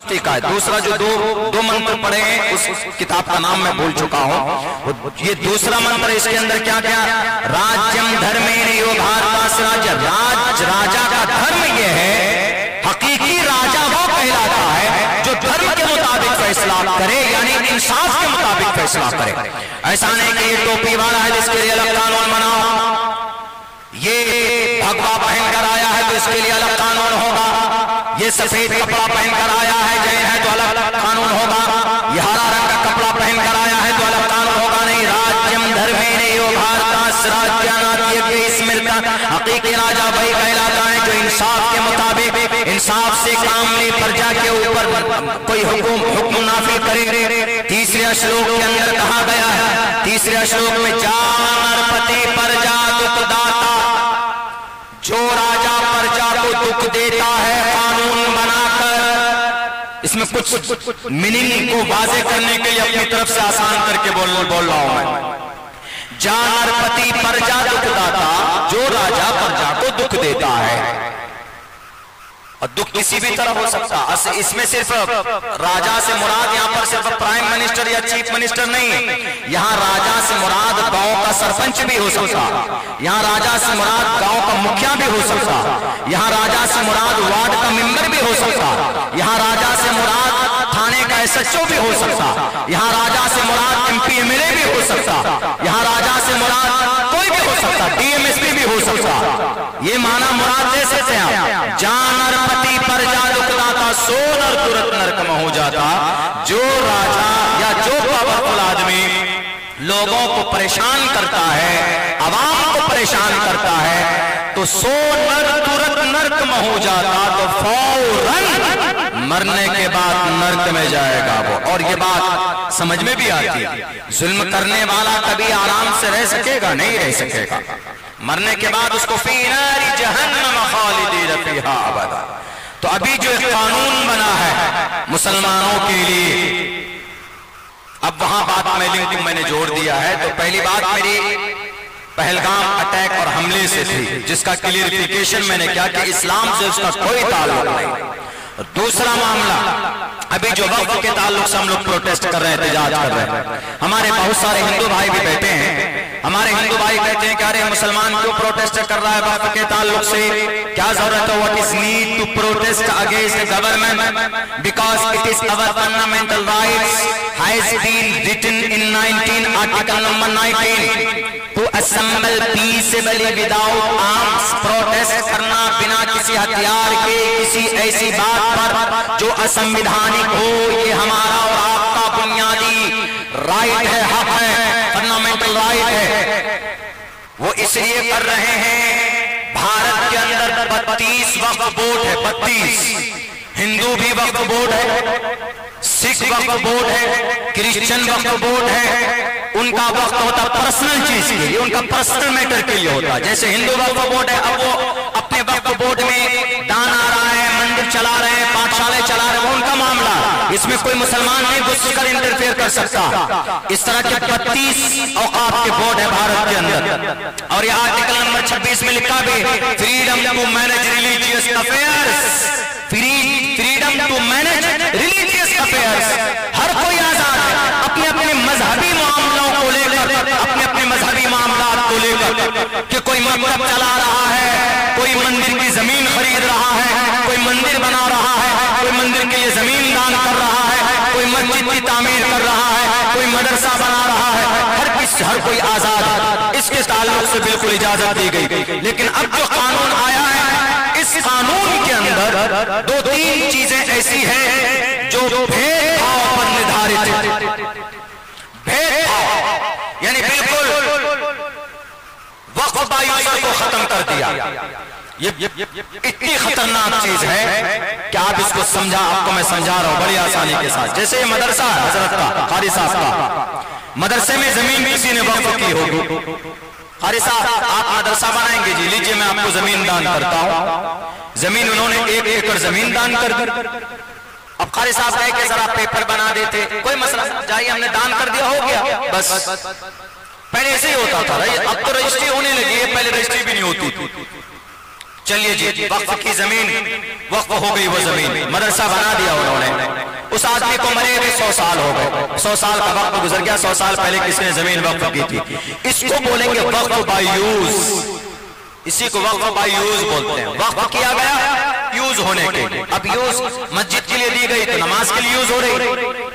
का है। दूसरा जो दो मंत्र पढ़े हैं उस किताब का नाम मैं भूल चुका हूं। ये दूसरा मंत्र, इसके अंदर क्या क्या, राज्यम धर्मेण यो भारतास राज्य, राजा का धर्म ये है, हकीकी राजा वो कहलाता है जो धर्म के मुताबिक फैसला करे, यानी इंसाफ के मुताबिक फैसला करे। ऐसा नहीं कि ये टोपी वाला है जिसके लिए अलग कानून बनाओ, ये भगवा पहनकर आया है तो इसके लिए अलग कानून होगा, ये सफेद कपड़ा पहनकर आया है जैन है तो अलग कानून होगा, ये हरा रंग का कपड़ा पहनकर आया है तो अलग कानून होगा। नहीं, राज्यम धर्मेण यो भारतास राज्यानात्य स्मृता, हकीकी राजा वही कहलाता है जो इंसाफ के मुताबिक इंसाफ से काम ले, प्रजा के ऊपर कोई हुक्म नाफिज करे। तीसरे श्लोक के अंदर कहा गया है, तीसरे श्लोक में जा नरपति प्रजा दुखदाता, जो राजा प्रजा को दुख देता है कानून बनाकर, इसमें कुछ मीनिंग को वाजे करने के लिए अपनी तरफ से आसान करके बोल रहा हूं मैं। जा नरपति प्रजा दुखदाता, जो राजा प्रजा को दुख देता है, और दुख किसी भी तरह हो सकता है। इसमें सिर्फ राजा से मुराद यहाँ पर सिर्फ प्राइम मिनिस्टर या चीफ मिनिस्टर नहीं है, यहाँ राजा से मुराद गांव का सरपंच भी हो सकता, यहाँ राजा से मुराद गांव का मुखिया भी हो सकता, यहाँ राजा से मुराद वार्ड का मेंबर भी हो सकता, यहाँ राजा से मुराद थाने का एसएचओ भी हो सकता, यहाँ राजा से मुराद एमपी एमएलए भी हो सकता, यहाँ राजा से मुराद कोई भी हो सकता, डीएमएसपी भी हो सकता। ये माना मुराद दे सकते हैं। जान नरपति प्रजा दुखदाता, सो नर तुरंत नरक में हो जाता। जो राजा या जो पावरफुल आदमी लोगों को परेशान करता है, अवाम को परेशान करता है, तो सो नर तुरंत नरक में हो जाता, तो फौरन मरने के बाद नरक में जाएगा वो। और ये बात समझ में भी आती है, जुल्म करने वाला कभी आराम से रह सकेगा? नहीं रह सकेगा। मरने के बाद उसको फी नारी जहन्नम खालिदीन फीहा अबदा। तो अभी जो कानून बना है मुसलमानों के लिए, अब वहां बात में लिंक मैंने जोड़ दिया है। तो पहली बात मेरी पहलगाम अटैक और हमले से थी, जिसका क्लियरिफिकेशन मैंने किया कि इस्लाम से उसका कोई ताल्लुक नहीं। और दूसरा मामला, अभी जो वक्फ के ताल्लुक से हम लोग प्रोटेस्ट कर रहे हैं, एहतजाज कर रहे हैं, हमारे बहुत सारे हिंदू भाई भी बैठे हैं। हमारे हिंदू भाई कहते हैं कि अरे मुसलमान क्यों प्रोटेस्ट कर रहा है वक्फ के ताल्लुक से, क्या जरूरत है? What is need to protest against government, because it is our fundamental rights has been written in 19 article number 19 to assemble peacefully without arms. Protest करना बिना किसी हथियार के किसी ऐसी बात पर जो असंवैधानिक हो, ये हमारा और आपका बुनियादी राइट है, हक है, फंडामेंटल राइट है। वो इसलिए कर रहे हैं, भारत के अंदर 32 वक्फ बोर्ड है, 32। हिंदू भी वक्फ बोर्ड है, सिख वक्फ बोर्ड है, क्रिश्चियन वक्फ बोर्ड है। उनका वक्त होता पर्सनल चीज के लिए, उनका पर्सनल मैटर के लिए होता है। जैसे हिंदू वक्फ बोर्ड है, अब वो अपने वक्फ बोर्ड में दान आ रहा है, मंदिर चला रहे हैं, पाठशाले चला रहे हैं, वो उनका मामला, इसमें कोई मुसलमान नहीं घुसकर इंटरफेयर कर सकता। इस तरह के 32 औकाफ के बोर्ड है भारत के अंदर। और यह आर्टिकल नंबर 26 में लिखा भी, freedom to manage religious affairs, freedom to manage religious affairs. हर कोई आजाद है अपने अपने मजहबी मामलों को लेकर, अपने अपने मजहबी मामलात को लेकर, कि कोई मकतब चला रहा है, कोई मंदिर की जमीन खरीद रहा है, कोई मंदिर बना रहा है, कोई मंदिर के लिए जमीन दान कर रहा है, कोई मस्जिद की तामीर कर रहा है, कोई मदरसा बना रहा है। हर कोई आजाद है, इसके ताल्लुक से बिल्कुल इजाजत दी गई। लेकिन अब जो कानून आया है, इस कानून के अंदर 2-3 चीजें ऐसी हैं जो भेदभाव पर निर्धारित है। भेदभाव यानी बिल्कुल वक्फ बायूसर को खत्म कर दिया। ये इतनी खतरनाक चीज है कि आप इसको समझा, आपको मैं समझा रहा हूं बड़ी आसानी के साथ। जैसे ये मदरसा है हजरत का, कारी साहब का, मदरसे में जमीन किसी ने वक्फ की होगी, कारी साहब आप मदरसा बनाएंगे जी, लीजिए मैं आपको जमीन दान करता हूं। जमीन उन्होंने 1 एकड़ जमीन दान कर दी। अब कारी साहब कहे कि जरा पेपर बना देते, कोई मसला, जाइए हमने दान कर दिया, हो गया बस। पहले ऐसे ही होता था, अब तो रजिस्ट्री होने लगी है, पहले रजिस्ट्री भी नहीं होती थी। चलिए जी, वक्फ की जमीन वक्फ हो गई, वो जमीन मदरसा बना दिया उन्होंने। आदमी को मरे हुए 100 साल हो गए, 100 साल का वक्त गुजर गया, 100 साल पहले किसने जमीन वक्फ की थी। इसको बोलेंगे वक्फ बाय यूज, इसी को वक्फ बाय यूज बोलते हैं। वक्फ किया गया यूज होने के लिए। अब यूज मस्जिद के लिए दी गई तो नमाज के लिए यूज हो रही,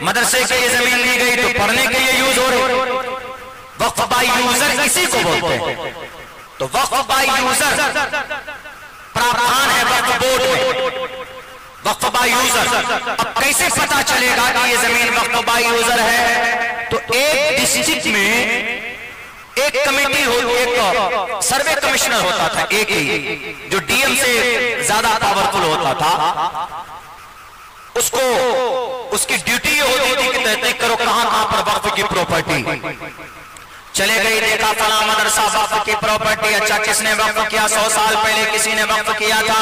मदरसे के लिए जमीन दी गई तो पढ़ने के लिए यूज हो रही। वक्फ बाय यूजर इसी को बोलते हैं। तो वक्फ बाय यूजर प्रावधान है वक्फ बोर्ड में, वक्फ बाय यूजर। अब कैसे पता चलेगा कि ये जमीन वक्फ बाय यूजर है? तो एक डिस्ट्रिक्ट में एक कमेटी होती, एक सर्वे कमिश्नर होता था, एक ही, जो डीएम से ज्यादा पावरफुल होता था। उसको उसकी ड्यूटी ये होती थी कि तहकीक करो कहां पर वक्फ की प्रॉपर्टी। चले गए, देखा फला मदरसा वक्फ की प्रॉपर्टी। अच्छा, किसने वक्फ किया? 100 साल पहले किसी ने वक्फ किया था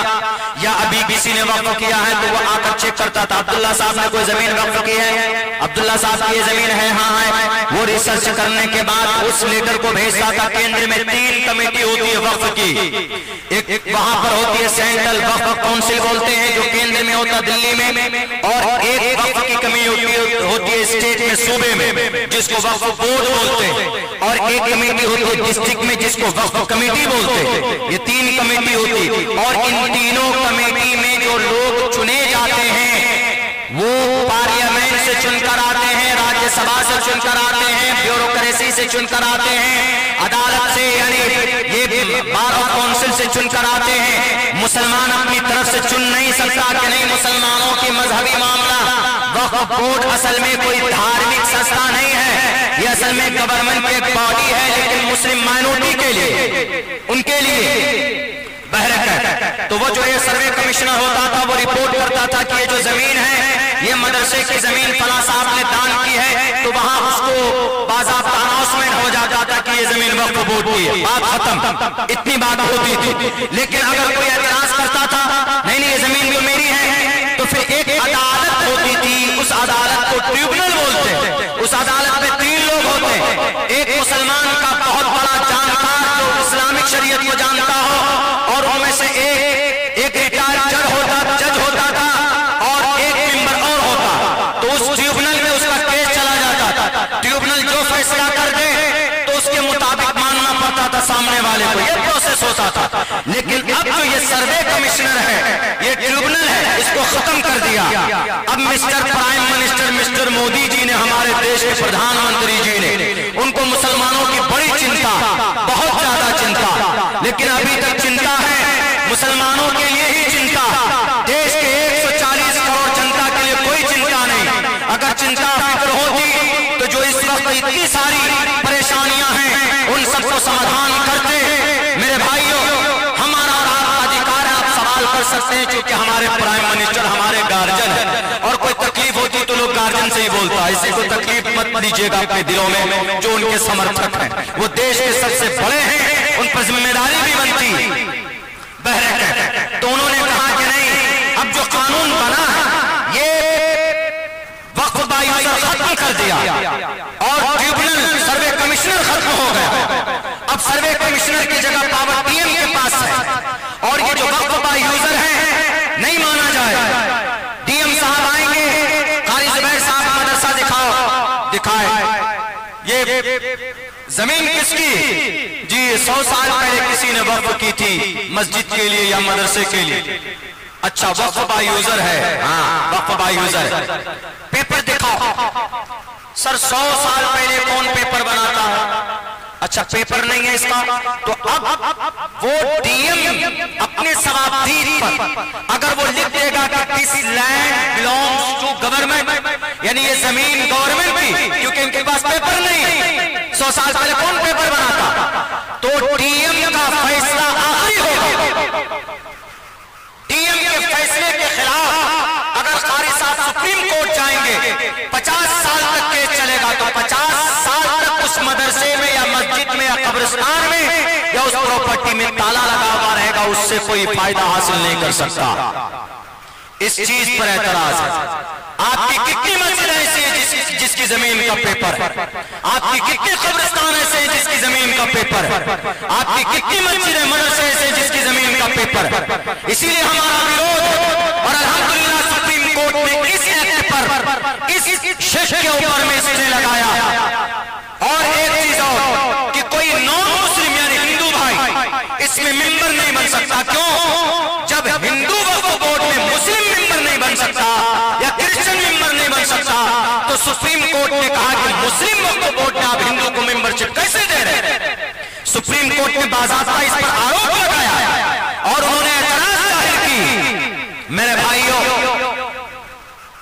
या अभी किसी ने वक्फ किया है? तो वो आकर चेक करता था, अब्दुल्ला साहब ने कोई जमीन वक्फ की है? अब्दुल्ला साहब की ये जमीन है? हाँ है। वो रिसर्च करने के बाद उस लेटर को भेजता था। केंद्र में 3 कमेटी होती है वक्फ की। एक वहां पर होती है सेंट्रल वक्फ काउंसिल बोलते हैं, जो केंद्र में होता दिल्ली में, और एक वक्फ की कमेटी होती है स्टेट में, सूबे में, जिसको वक्फ बोर्ड बोलते हैं, और एक कमेटी होती है डिस्ट्रिक्ट में, जिसको वक्फ कमेटी बोलते हैं। ये 3 कमेटी होती, और इन तीनों कमेटी में जो लोग चुने जाते हैं वो पार्लियामेंट से चुनकर आते हैं, राज्यसभा से चुनकर आते हैं, ब्यूरोक्रेसी से चुनकर आते हैं, अदालत से यानी ये बार ऑफ काउंसिल से चुनकर आते हैं। मुसलमान अपनी तरफ से चुन नहीं सकता कि नहीं मुसलमानों की मजहबी मामला। वक्फ बोर्ड असल में कोई धार्मिक संस्था नहीं है, ये असल में गवर्नमेंट की एक बॉडी है, लेकिन मुस्लिम माइनॉरिटी के लिए, उनके लिए बहरक है। तो वो जो ये सर्वे कमिश्नर होता था वो रिपोर्ट करता था कि ये जो जमीन है ये मदरसे की जमीन फला साहब ने दान की है, तो वहां उसको बाज़ाब्ता अनाउंसमेंट हो जाता था कि ये जमीन वक्फ बोर्ड की है, बात खत्म, इतनी बात होती थी। लेकिन अगर कोई एतराज करता था नहीं नहीं ये जमीन जो मेरी है, तो फिर एक अदालत होती थी, उस अदालत को ट्रिब्यूनल बोलते हैं। उस अदालत में 3 लोग होते हैं, एक मुसलमान का बहुत बड़ा जानकार जो इस्लामिक शरीयत को जानता हो, और उनमें से एक रिटायर्ड जज होता था, और एक मेंबर और होता। तो उस ट्रिब्यूनल में उसका केस चला जाता था। ट्रिब्यूनल जो फैसला कर दे तो उसके मुताबिक मानना पड़ता था सामने वाले को, ये प्रोसेस होता था। लेकिन अब जो ये सर्वे कमिश्नर है, ये ट्रिब्यूनल है, इसको खत्म कर दिया। अब mister prime minister mister Modi ji ने, हमारे देश के प्रधानमंत्री जी ने, उनको मुसलमानों की बड़ी चिंता, बहुत ज्यादा चिंता, लेकिन अभी तक चिंता है मुसलमानों के लिए ही चिंता। देश के 140 करोड़ जनता के लिए कोई चिंता नहीं। अगर चिंता फिक्र होती तो जो इस वक्त इतनी सारी परेशानियां हैं उन सबको समाधान करते। मेरे भाइयों, हमारा और आपका अधिकार है, आप सवाल कर सकते हैं, क्योंकि हमारे प्राइम मिनिस्टर हमारे गार्जियन है, और कोई तकलीफ होती तो लोग गार्जियन से ही बोलता है। इसी को तकलीफ मत दीजिएगा अपने दिलों में, जो उनके समर्थक हैं वो देश के सबसे बड़े हैं, उन पर जिम्मेदारी भी बनती बहरक है। तो उन्होंने कहा कि नहीं, अब जो कानून बना है ये वक्फ बाय यूजर खत्म कर दिया, और ट्रिब्यूनल सर्वे कमिश्नर खत्म हो गया। अब सर्वे कमिश्नर की जगह पावर डीएम के पास है, और ये जो वक्फ बाय यूजर है नहीं माना जाए। डीएम साहब आएंगे, कारी जुबैर साहब मदरसा दिखाए, ये जमीन किसकी? जी 100 साल पहले किसी ने वक्फ की थी मस्जिद के लिए या मदरसे के लिए। अच्छा, वक्फ बाय यूजर है, हाँ वक्फ बाय यूजर है। पेपर दिखाओ सर, 100 साल पहले कौन पेपर बनाता है? अच्छा, पेपर नहीं है इसका, तो अब वो डीएम अपने सवाबदीद पर अगर वो लिख देगा कि this land belongs to government, यानी ये जमीन गवर्नमेंट की, क्योंकि इनके पास पेपर नहीं है। 100 साल पहले कौन पेपर बनाता? तो डीएम का फैसला आखिरी होगा। डीएम के फैसले के खिलाफ अगर कारी साहब सुप्रीम कोर्ट जाएंगे, 50 साल तक केस चलेगा, तो 50 साल तक उस मदरसे में या मस्जिद में या कब्रिस्तान में या उस प्रॉपर्टी में ताला लगा हुआ रहेगा, उससे कोई फायदा हासिल नहीं कर सकता। इस चीज पर एतराज है। आपकी कितनी मस्जिद ऐसी है जिसकी जमीन का पेपर है? आपकी कितने कब्रिस्तान ऐसे हैं जिसकी जमीन का पेपर है? आपकी कितनी मस्जिद है मदरसे ऐसे जिसकी जमीन का पेपर है? इसीलिए हमारा विरोध, और अल्हम्दुलिल्लाह सुप्रीम कोर्ट ने इस एक्ट पर इस शिष्य के ऊपर में इसने लगाया। और एक चीज और कि कोई नॉन मुस्लिम यानी हिंदू भाई इसमें मेंबर नहीं बन सकता। क्यों? जब हिंदू वक्फ बोर्ड में मुस्लिम मेंबर नहीं बन सकता या क्रिश्चियन मेंबर नहीं बन सकता, तो सुप्रीम कोर्ट ने कहा कि मुस्लिम वक्फ बोर्ड में आप हिंदू को मेंबरशिप कैसे दे रहे हैं? सुप्रीम कोर्ट ने बाज़ाब्ता इस पर आरोप लगाया और उन्होंने एतराज जाहिर की। मेरे भाइयों,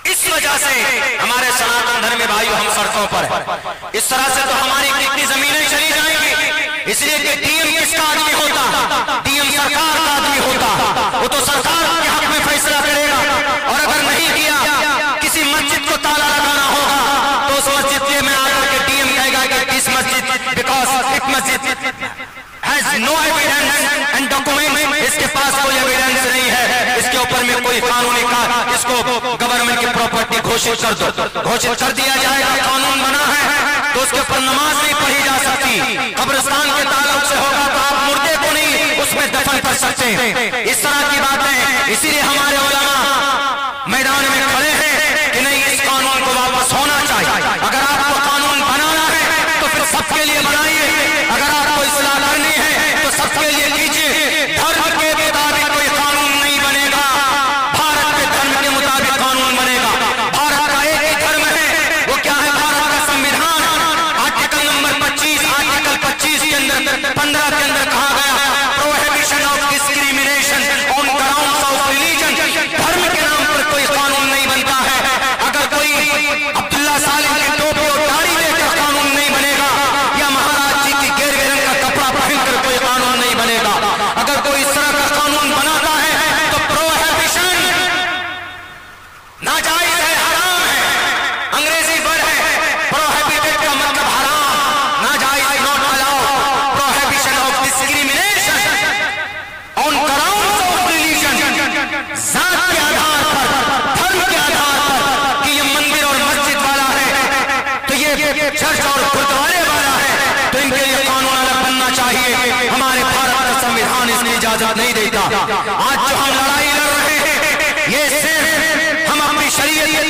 इस वजह से हमारे सनातन धर्म में भाइयों हम सड़कों पर हैं। इस तरह से तो हमारी कितनी जमीनें चली जाएंगी। इसलिए कि डीएम किसका आदमी होता? डीएम सरकार का आदमी होता। वो तो सरकार के हक में फैसला करेगा। और अगर नहीं किया, किसी मस्जिद को ताला लगाना होगा तो उस मस्जिद में आकर के डीएम कहेगा कि इस मस्जिद बिकॉज इट मस्जिद has no evidence and document, इसके पास कोई एविडेंस नहीं है, इसके ऊपर में कोई कानूनी का इसको गवर्नमेंट की प्रॉपर्टी घोषित कर दो। घोषित कर दिया जाएगा, कानून बना है तो उसके ऊपर नमाज नहीं पढ़ी जा सकती। कब्रिस्तान के ताल्लुक से होगा तो आप मुर्दे को नहीं उसमें दफन कर सकते। इस तरह की बातें, इसीलिए हमारे उलमा मैदान में खड़े हैं कि नहीं, इस कानून को वापस होना चाहिए। अगर आपको कानून बनाना है तो फिर सबके लिए बनाइए। अगर आपको इस्लाह करनी है तो सबके लिए कीजिए। धर्म के मुताबिक कोई कानून नहीं बनेगा, भारत के धर्म के मुताबिक कानून बनेगा। भारत का एक ही धर्म है, वो क्या है? भारत का संविधान आर्टिकल नंबर 25, आर्टिकल 25 के अंदर 15 के अंदर कहा गया prohibition of discrimination on grounds of religion. धर्म के नाम पर कोई कानून नहीं बनता है। अगर कोई अब्दुल्ला सालिम की टोपी और दाढ़ी लेकर कानून नहीं बनेगा, या महाराज जी की गेरुए रंग का कपड़ा पहनकर कोई कानून नहीं बनेगा। अगर कोई इस तरह का कानून बनाता है तो प्रोहिबिशन नाजायज है, हराम है। अंग्रेजी वर्ड है प्रोहिबिटेड का मतलब हराम, नाजायज, not allowed. Prohibition of discrimination on grounds of religion, जात के आधार पर, धर्म के आधार पर कि ये मंदिर और मस्जिद वाला है तो ये चर्च और गुरुद्वारे वाला है तो इनके लिए कानून अलग बनना चाहिए। हमारे भारत का संविधान इसकी इजाजत नहीं देता। आज जो हम लड़ाई लड़ रहे हैं ये सिर्फ हम अपनी शरीयत के